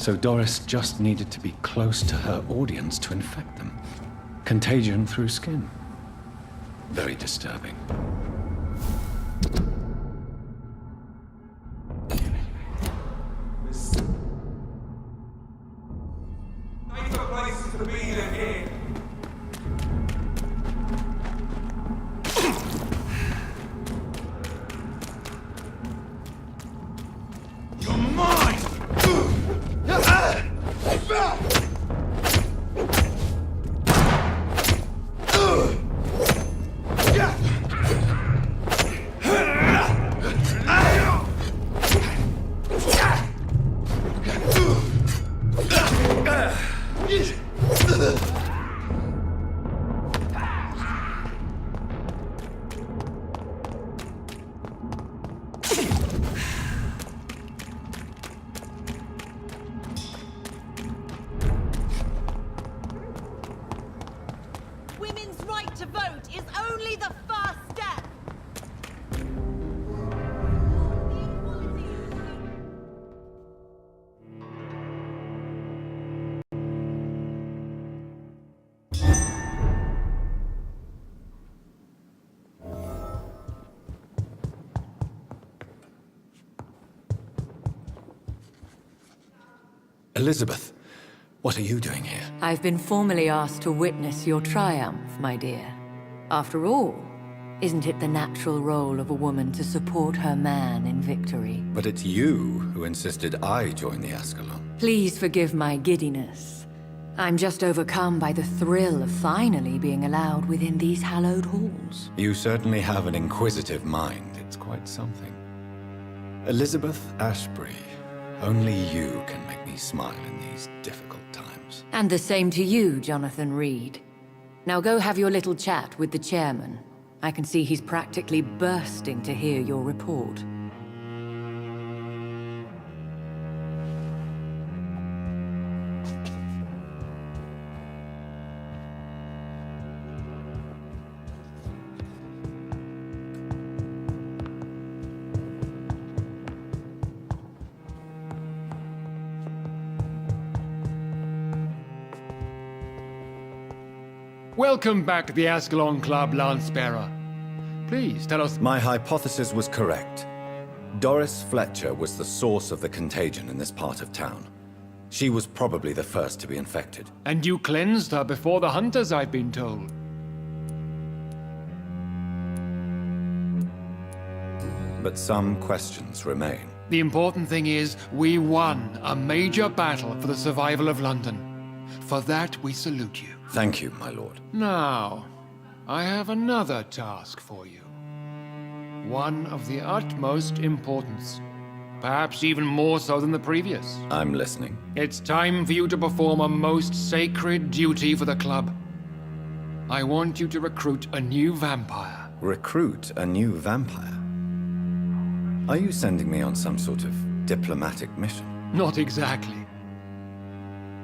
So Doris just needed to be close to her audience to infect them. Contagion through skin. Very disturbing. Nicer places to be than here. You're mine! Women's right to vote is only the first step. Elizabeth, what are you doing here? I've been formally asked to witness your triumph, my dear. After all, isn't it the natural role of a woman to support her man in victory? But it's you who insisted I join the Ascalon. Please forgive my giddiness. I'm just overcome by the thrill of finally being allowed within these hallowed halls. You certainly have an inquisitive mind. It's quite something. Elizabeth Ashbury, only you can make me smile in these difficult times. And the same to you, Jonathan Reed. Now go have your little chat with the chairman. I can see he's practically bursting to hear your report. Welcome back to the Ascalon Club, Lancebearer. Please, tell us... My hypothesis was correct. Doris Fletcher was the source of the contagion in this part of town. She was probably the first to be infected. And you cleansed her before the hunters, I've been told. But some questions remain. The important thing is, we won a major battle for the survival of London. For that, we salute you. Thank you, my lord. Now, I have another task for you. One of the utmost importance. Perhaps even more so than the previous. I'm listening. It's time for you to perform a most sacred duty for the club. I want you to recruit a new vampire. Recruit a new vampire? Are you sending me on some sort of diplomatic mission? Not exactly.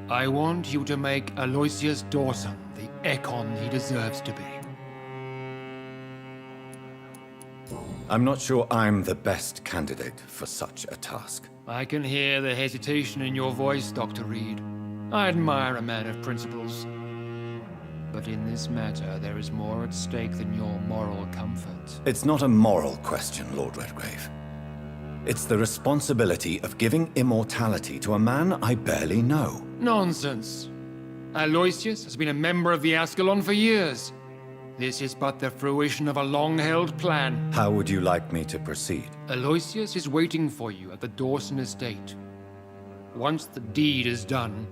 I want you to make Aloysius Dawson the Ekon he deserves to be. I'm not sure I'm the best candidate for such a task. I can hear the hesitation in your voice, Dr. Reed. I admire a man of principles. But in this matter, there is more at stake than your moral comfort. It's not a moral question, Lord Redgrave. It's the responsibility of giving immortality to a man I barely know. Nonsense. Aloysius has been a member of the Ascalon for years. This is but the fruition of a long-held plan. How would you like me to proceed? Aloysius is waiting for you at the Dawson estate. Once the deed is done,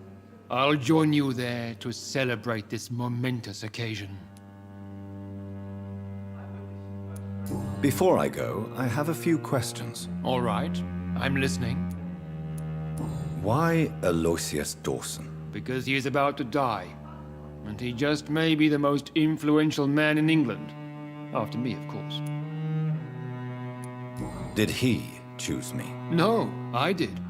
I'll join you there to celebrate this momentous occasion. Before I go, I have a few questions. All right, I'm listening. Why Aloysius Dawson? Because he is about to die. And he just may be the most influential man in England. After me, of course. Did he choose me? No, I did.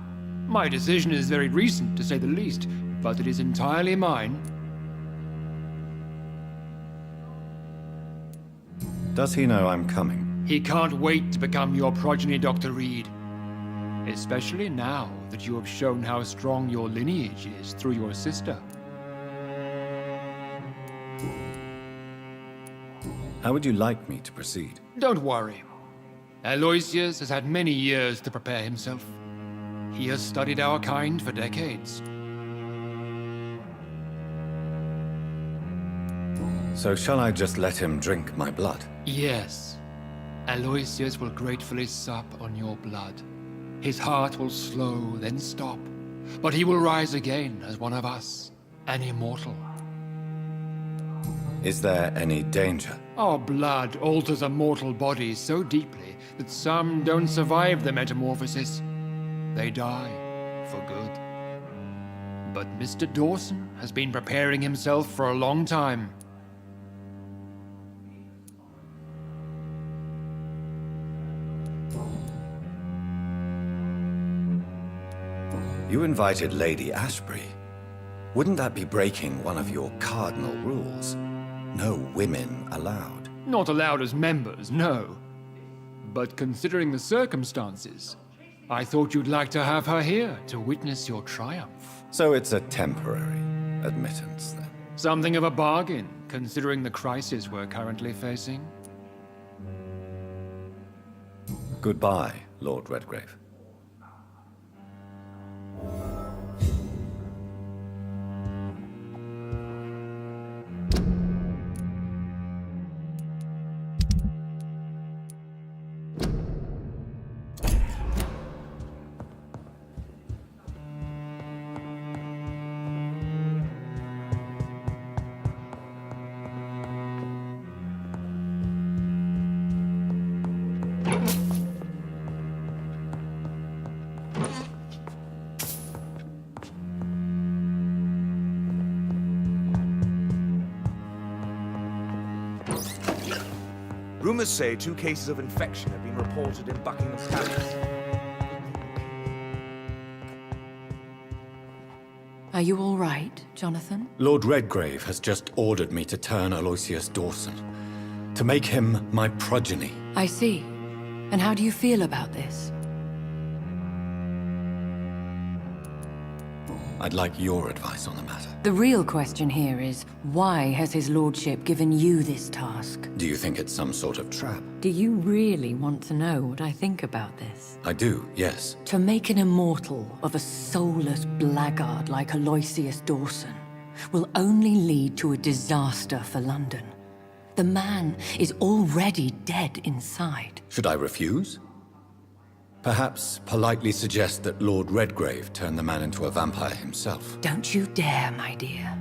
My decision is very recent, to say the least, but it is entirely mine. Does he know I'm coming? He can't wait to become your progeny, Dr. Reed. Especially now that you have shown how strong your lineage is through your sister. How would you like me to proceed? Don't worry. Aloysius has had many years to prepare himself. He has studied our kind for decades. So shall I just let him drink my blood? Yes. Aloysius will gratefully sup on your blood. His heart will slow, then stop. But he will rise again as one of us, an immortal. Is there any danger? Our blood alters a mortal body so deeply that some don't survive the metamorphosis. They die for good. But Mr. Dawson has been preparing himself for a long time. You invited Lady Ashbury. Wouldn't that be breaking one of your cardinal rules? No women allowed. Not allowed as members, no. But considering the circumstances, I thought you'd like to have her here to witness your triumph. So it's a temporary admittance, then? Something of a bargain, considering the crisis we're currently facing. Goodbye, Lord Redgrave. Rumors say 2 cases of infection have been reported in Buckingham Palace. Are you all right, Jonathan? Lord Redgrave has just ordered me to turn Aloysius Dawson, to make him my progeny. I see. And how do you feel about this? I'd like your advice on the matter. The real question here is, why has his lordship given you this task? Do you think it's some sort of trap? Do you really want to know what I think about this? I do, yes. To make an immortal of a soulless blackguard like Aloysius Dawson will only lead to a disaster for London. The man is already dead inside. Should I refuse? Perhaps politely suggest that Lord Redgrave turn the man into a vampire himself. Don't you dare, my dear.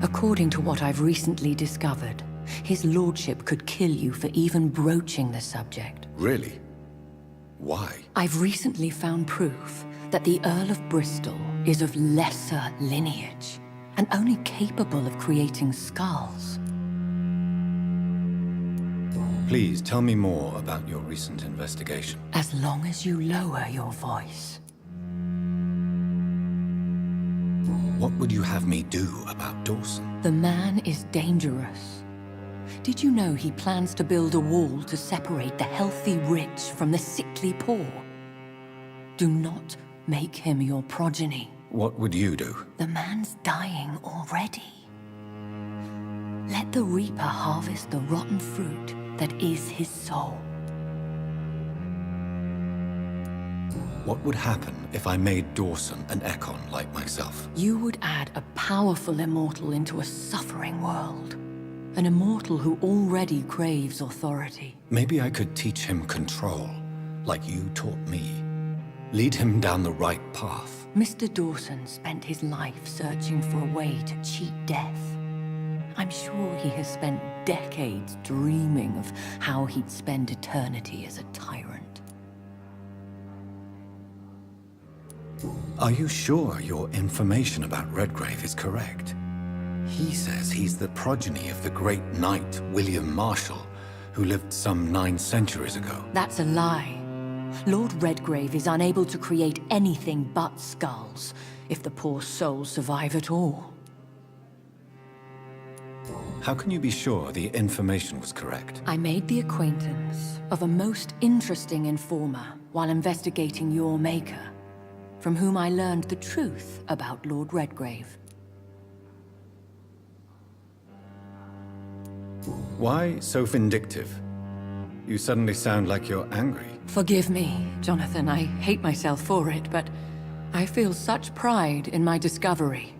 According to what I've recently discovered, his lordship could kill you for even broaching the subject. Really? Why? I've recently found proof that the Earl of Bristol is of lesser lineage and only capable of creating skulls. Please tell me more about your recent investigation. As long as you lower your voice. What would you have me do about Dawson? The man is dangerous. Did you know he plans to build a wall to separate the healthy rich from the sickly poor? Do not make him your progeny. What would you do? The man's dying already. Let the Reaper harvest the rotten fruit that is his soul. What would happen if I made Dawson an Ekon like myself? You would add a powerful immortal into a suffering world. An immortal who already craves authority. Maybe I could teach him control, like you taught me. Lead him down the right path. Mr. Dawson spent his life searching for a way to cheat death. I'm sure he has spent decades dreaming of how he'd spend eternity as a tyrant. Are you sure your information about Redgrave is correct? He says he's the progeny of the great knight William Marshall, who lived some 9 centuries ago. That's a lie. Lord Redgrave is unable to create anything but skulls, if the poor souls survive at all. How can you be sure the information was correct? I made the acquaintance of a most interesting informer while investigating your maker. from whom I learned the truth about Lord Redgrave. Why so vindictive? You suddenly sound like you're angry. Forgive me, Jonathan. I hate myself for it, but I feel such pride in my discovery.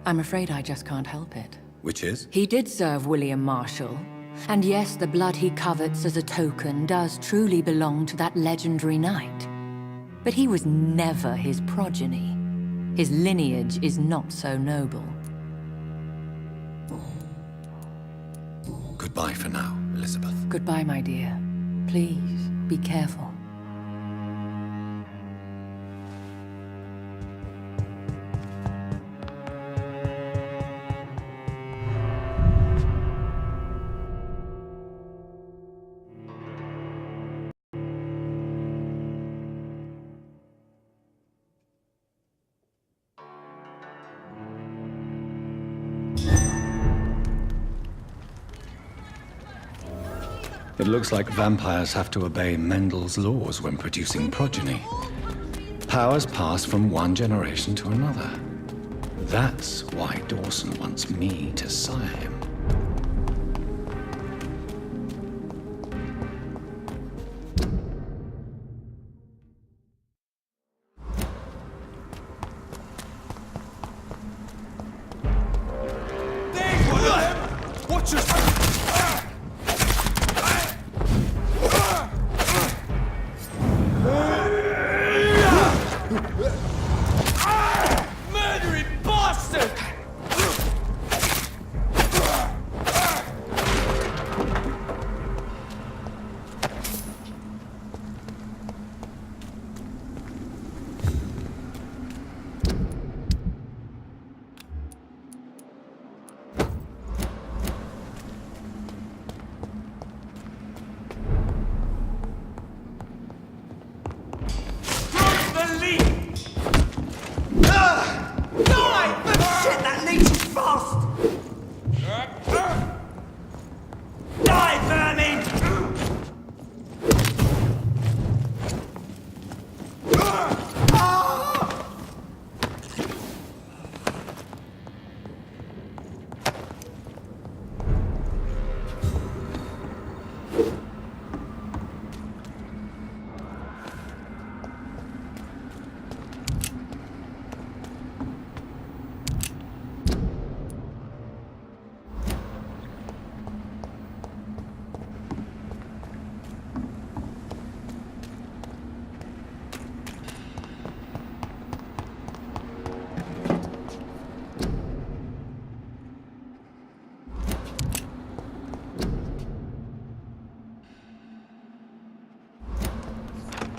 I'm afraid I just can't help it. Which is? He did serve William Marshall. And yes, the blood he covets as a token does truly belong to that legendary knight. But he was never his progeny. His lineage is not so noble. Goodbye for now, Elizabeth. Goodbye, my dear. Please, be careful. It looks like vampires have to obey Mendel's laws when producing progeny. Powers pass from one generation to another. That's why Dawson wants me to sire him. Watch yourself! Murdering bastard!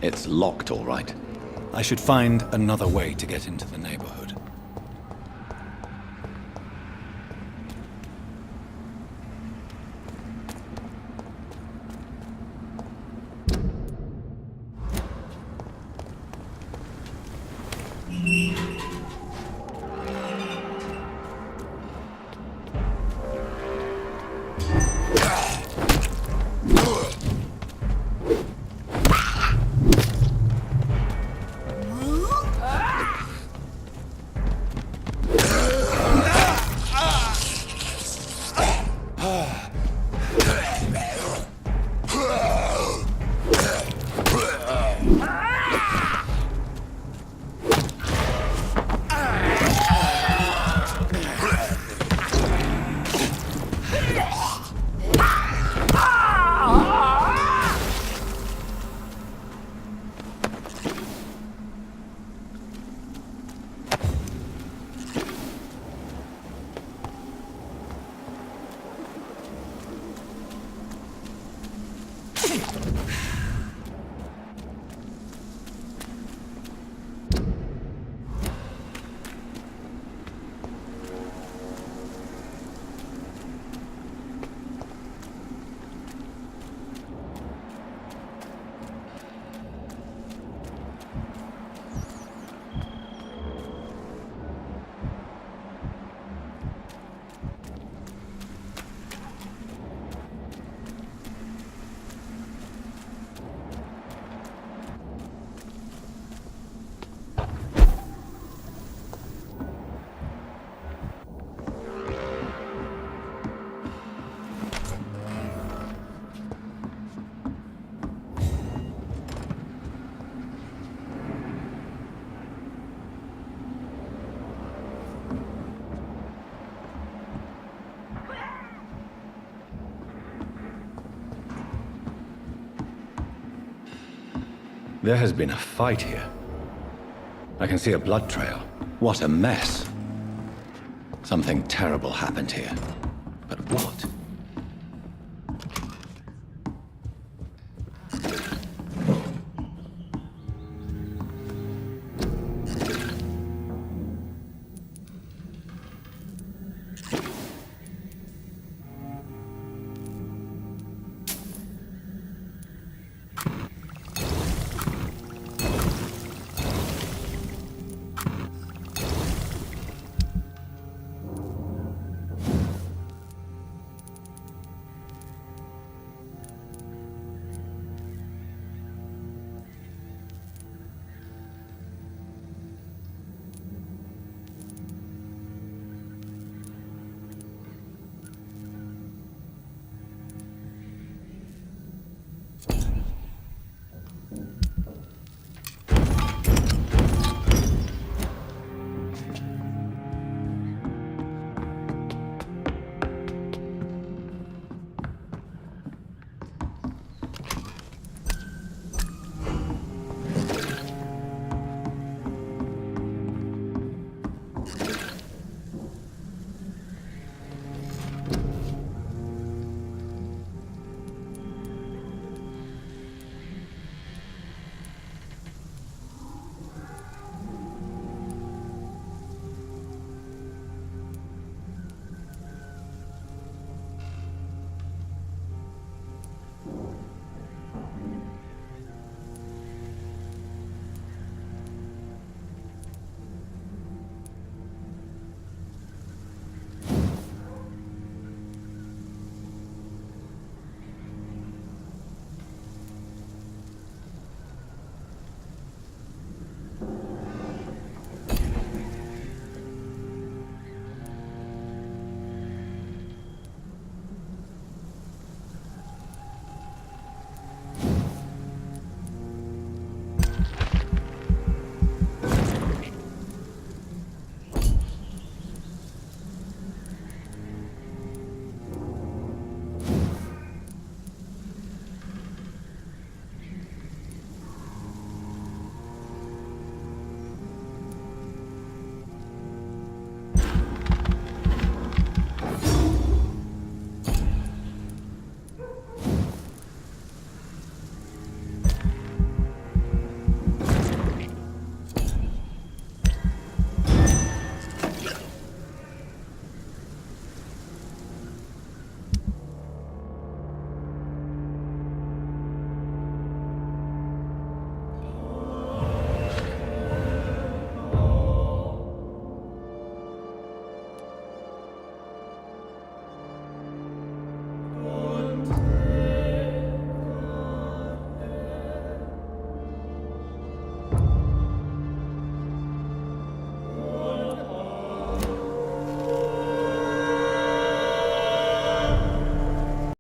It's locked, all right. I should find another way to get into the neighborhood. There has been a fight here. I can see a blood trail. What a mess. Something terrible happened here.